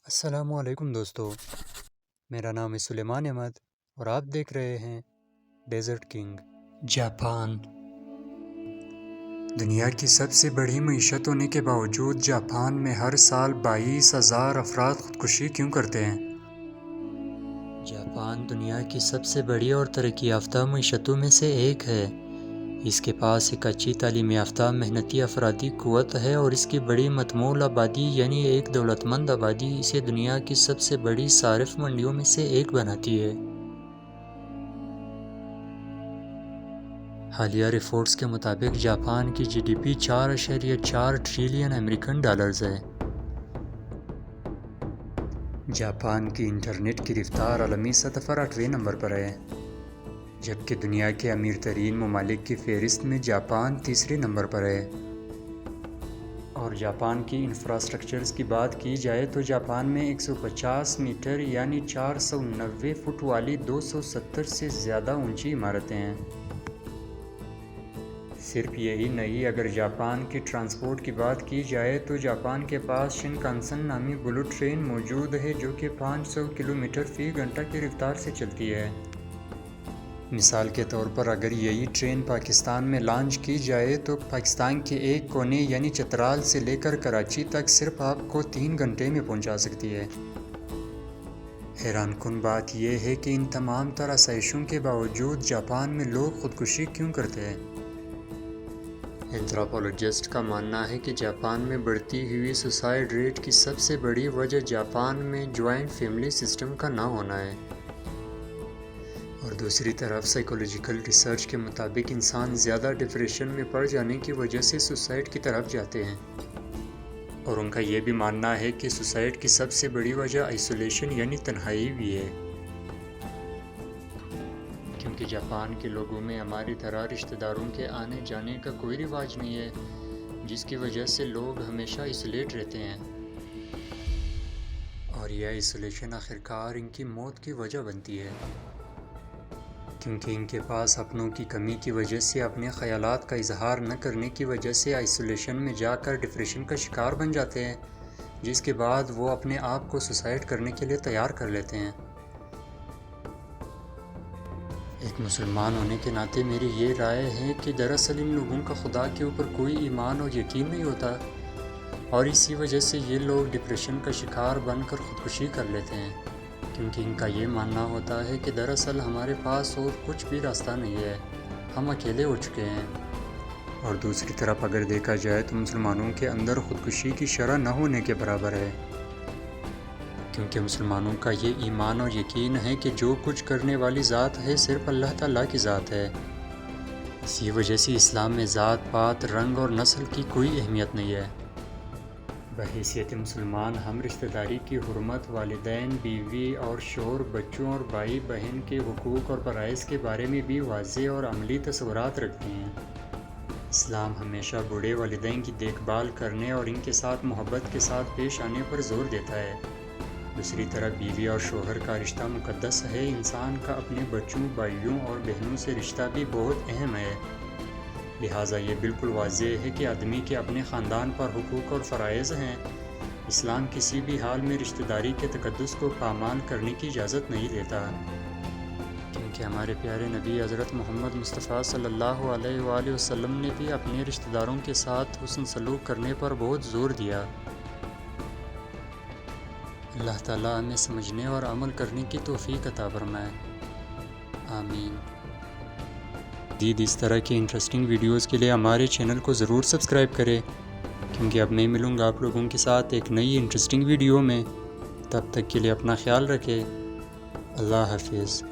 السلام علیکم دوستو، میرا نام ہے سلیمان احمد اور آپ دیکھ رہے ہیں ڈیزرٹ کنگ۔ جاپان دنیا کی سب سے بڑی معیشت ہونے کے باوجود جاپان میں ہر سال 22,000 افراد خودکشی کیوں کرتے ہیں؟ جاپان دنیا کی سب سے بڑی اور ترقی یافتہ معیشتوں میں سے ایک ہے۔ اس کے پاس ایک اچھی تعلیم یافتہ محنتی افرادی قوت ہے اور اس کی بڑی متمول آبادی یعنی ایک دولت مند آبادی اسے دنیا کی سب سے بڑی صارف منڈیوں میں سے ایک بناتی ہے۔ حالیہ رپورٹس کے مطابق جاپان کی G D P 4.4 trillion American dollars ہے۔ جاپان کی انٹرنیٹ کی رفتار عالمی سطح پر 8ویں نمبر پر ہے، جبکہ دنیا کے امیر ترین ممالک کی فہرست میں جاپان تیسرے نمبر پر ہے۔ اور جاپان کی انفراسٹرکچرز کی بات کی جائے تو جاپان میں 150 میٹر یعنی 490 فٹ والی 270 سے زیادہ اونچی عمارتیں ہیں۔ صرف یہی نہیں، اگر جاپان کی ٹرانسپورٹ کی بات کی جائے تو جاپان کے پاس شنکانسن نامی بلٹ ٹرین موجود ہے جو کہ 500 کلومیٹر فی گھنٹہ کی رفتار سے چلتی ہے۔ مثال کے طور پر اگر یہی ٹرین پاکستان میں لانچ کی جائے تو پاکستان کے ایک کونے یعنی چترال سے لے کر کراچی تک صرف آپ کو 3 گھنٹے میں پہنچا سکتی ہے۔ حیران کن بات یہ ہے کہ ان تمام تر آسائشوں کے باوجود جاپان میں لوگ خودکشی کیوں کرتے ہیں؟ اینتھروپولوجسٹ کا ماننا ہے کہ جاپان میں بڑھتی ہوئی سوسائڈ ریٹ کی سب سے بڑی وجہ جاپان میں جوائنٹ فیملی سسٹم کا نہ ہونا ہے۔ اور دوسری طرف سائیکولوجیکل ریسرچ کے مطابق انسان زیادہ ڈپریشن میں پڑ جانے کی وجہ سے سوسائڈ کی طرف جاتے ہیں۔ اور ان کا یہ بھی ماننا ہے کہ سوسائڈ کی سب سے بڑی وجہ آئسولیشن یعنی تنہائی بھی ہے، کیونکہ جاپان کے لوگوں میں ہماری طرح رشتہ داروں کے آنے جانے کا کوئی رواج نہیں ہے، جس کی وجہ سے لوگ ہمیشہ آئسولیٹ رہتے ہیں۔ اور یہ آئسولیشن آخرکار ان کی موت کی وجہ بنتی ہے، کیونکہ ان کے پاس اپنوں کی کمی کی وجہ سے اپنے خیالات کا اظہار نہ کرنے کی وجہ سے آئسولیشن میں جا کر ڈپریشن کا شکار بن جاتے ہیں، جس کے بعد وہ اپنے آپ کو سوسائڈ کرنے کے لیے تیار کر لیتے ہیں۔ ایک مسلمان ہونے کے ناطے میری یہ رائے ہے کہ دراصل ان لوگوں کا خدا کے اوپر کوئی ایمان اور یقین نہیں ہوتا، اور اسی وجہ سے یہ لوگ ڈپریشن کا شکار بن کر خودکشی کر لیتے ہیں، کیونکہ ان کا یہ ماننا ہوتا ہے کہ دراصل ہمارے پاس اور کچھ بھی راستہ نہیں ہے، ہم اکیلے ہو چکے ہیں۔ اور دوسری طرف اگر دیکھا جائے تو مسلمانوں کے اندر خودکشی کی شرح نہ ہونے کے برابر ہے، کیونکہ مسلمانوں کا یہ ایمان اور یقین ہے کہ جو کچھ کرنے والی ذات ہے صرف اللہ تعالیٰ کی ذات ہے۔ اسی وجہ سے اسلام میں ذات پات رنگ اور نسل کی کوئی اہمیت نہیں ہے۔ بحیثیت مسلمان ہم رشتہ داری کی حرمت، والدین، بیوی اور شوہر، بچوں اور بھائی بہن کے حقوق اور فرائض کے بارے میں بھی واضح اور عملی تصورات رکھتے ہیں۔ اسلام ہمیشہ بوڑھے والدین کی دیکھ بھال کرنے اور ان کے ساتھ محبت کے ساتھ پیش آنے پر زور دیتا ہے۔ دوسری طرف بیوی اور شوہر کا رشتہ مقدس ہے، انسان کا اپنے بچوں، بھائیوں اور بہنوں سے رشتہ بھی بہت اہم ہے۔ لہٰذا یہ بالکل واضح ہے کہ آدمی کے اپنے خاندان پر حقوق اور فرائض ہیں۔ اسلام کسی بھی حال میں رشتہ داری کے تقدس کو پامال کرنے کی اجازت نہیں دیتا، کیونکہ ہمارے پیارے نبی حضرت محمد مصطفیٰ صلی اللہ علیہ وآلہ وسلم نے بھی اپنے رشتہ داروں کے ساتھ حسن سلوک کرنے پر بہت زور دیا۔ اللہ تعالیٰ ہمیں سمجھنے اور عمل کرنے کی توفیق عطا فرمائے، آمین۔ مزید اس طرح کے انٹرسٹنگ ویڈیوز کے لیے ہمارے چینل کو ضرور سبسکرائب کریں، کیونکہ اب میں ملوں گا آپ لوگوں کے ساتھ ایک نئی انٹرسٹنگ ویڈیو میں۔ تب تک کے لیے اپنا خیال رکھیں، اللہ حافظ۔